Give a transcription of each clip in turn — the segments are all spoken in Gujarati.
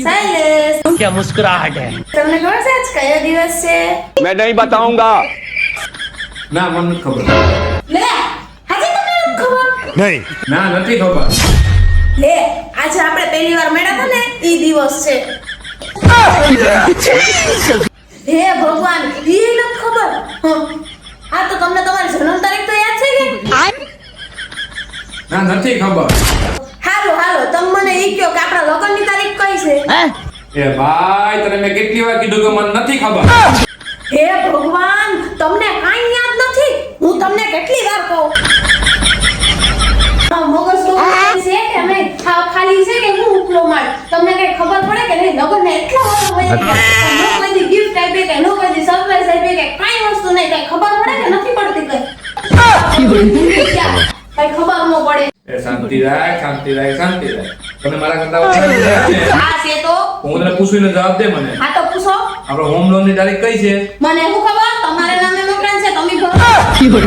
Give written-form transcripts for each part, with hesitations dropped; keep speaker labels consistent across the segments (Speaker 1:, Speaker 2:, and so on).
Speaker 1: साइलेंस।
Speaker 2: क्या मुस्कुराहट है।
Speaker 1: તમને ખબર છે આજ કયો દિવસ છે?
Speaker 3: मैं नहीं बताऊंगा।
Speaker 4: ના મને નથી ખબર
Speaker 1: લે હાજી તમને નથી ખબર?
Speaker 3: नहीं।
Speaker 4: ના નથી ખબર
Speaker 1: લે આજે આપણે પહેલી વાર મળ્યા હતા ને ઈ દિવસ છે। હે ભગવાન ઈ નથી ખબર? આ તો તમને તમારી જન્મ તારીખ તો યાદ છે કે?
Speaker 4: ના નથી ખબર
Speaker 1: હાલો હાલો તમે મને ઈ કહો કે આપણા લગ્નની તારીખ કઈ છે?
Speaker 4: એ ભાઈ તને મેં કેટલી વાર કીધું કે મને નથી ખબર
Speaker 1: હે ભગવાન તમને કાંઈ યાદ નથી? હું તમને કેટલી વાર કહું? મગજ તો છે કે અમે ખાલી છે કે હું ઉપલો માર તમને કઈ ખબર પડે કે નહીં? લગન ને એટલા વર્ષ વહી ગયા નો કોઈ ગિફ્ટ આપે કે નો કોઈ સરપ્રાઈઝ આપે કે કાંઈ વસ્તુ નહીં કઈ ખબર પડે કે નથી પડતી કઈ ખબર ન પડે?
Speaker 4: એ શાંતિ રાખ શાંતિ રાખ શાંતિ રાખ તને મારા કરતા વધારે છે
Speaker 1: હા છે તો
Speaker 4: હું તને પૂછીને જવાબ દે મને
Speaker 1: હા તો પૂછો
Speaker 4: આપણો હોમ લોન ની તારીખ કઈ છે
Speaker 1: મને શું ખબર? તમારા નામે મકાન છે તમે ભરો।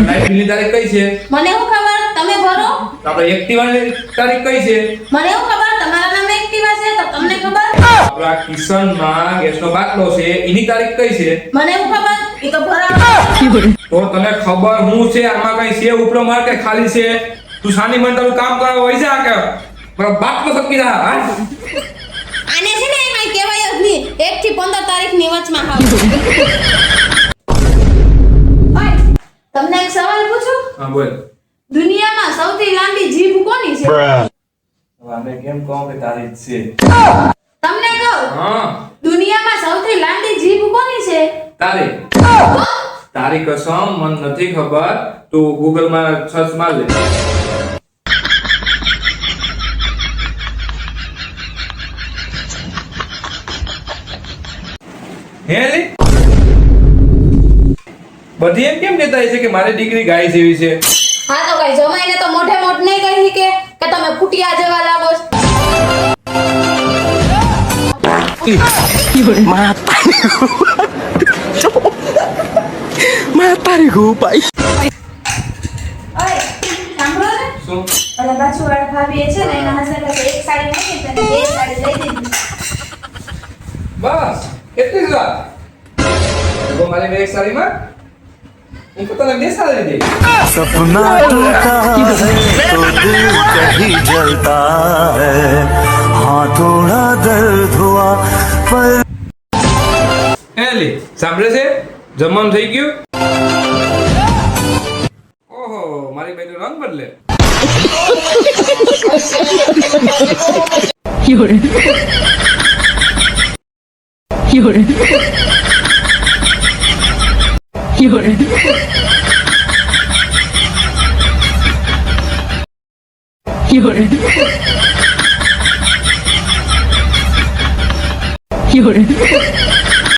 Speaker 4: લાઇટ બિલ ની તારીખ કઈ છે
Speaker 1: મને શું ખબર? તમે ભરો।
Speaker 4: આપણે એક્ટિવા ની તારીખ કઈ છે
Speaker 1: મને શું ખબર? તમારા નામે એક્ટિવા છે તો તમને ખબર?
Speaker 4: આપણા કિચન માં ગેસ નો બાટલો છે એની તારીખ કઈ છે
Speaker 1: મને શું ખબર? ઈ તો ભરા।
Speaker 4: તો તને ખબર હું છે આમાં કઈ છે ઉપરો માર કે ખાલી છે તું સાની મન તારું કામ કરવા હોય છે કે મારો બાટલો સકી જા હા
Speaker 1: આને છે ને કઈ કહેવાય જ નહીં 1 થી 15 તારીખની વચમાં આવ। ઓય તમને એક સવાલ પૂછું?
Speaker 4: હા બોલ
Speaker 1: દુનિયામાં સૌથી લાંબી જીભ કોની છે?
Speaker 4: અમે કેમ કહું કે તારી જ છે
Speaker 1: તમને કહું
Speaker 4: હા
Speaker 1: દુનિયામાં સૌથી લાંબી જીભ કોની છે?
Speaker 4: તારી તારી કસમ મને નથી ખબર તું ગૂગલ માં સર્ચ માર લે હે લે બધી એમ કેમ કહેતા છે કે મારી દીકરી ગાય જેવી છે
Speaker 1: હા તો કઈ જમાઈને તો મોઢે મોઢ નહીં કહી કે તમે ફૂટિયા જેવા લાગો છો।
Speaker 2: તારી ગોપાઈ
Speaker 1: ઓય સાંભળો ને
Speaker 4: શું
Speaker 1: અને બાજુવાળા ભાભી છે ને એના હસબન્ડ એક સાડી નથી તને બે સાડી લઈ દીધી।
Speaker 4: બસ એટલી જ વાત તો મારી એક સાડીમાં હું પોતાને બે સાડી દે
Speaker 5: सपना टूटा है तो दिल कहीं जलता है हाँ थोड़ा दर्द हुआ पर
Speaker 4: હેલી સાંભળે છે જમવાનું થઈ ગયું ઓહો મારી બેનો રંગ બદલે
Speaker 2: Fiore. Fiore. Fiore. Fiore. Fiore.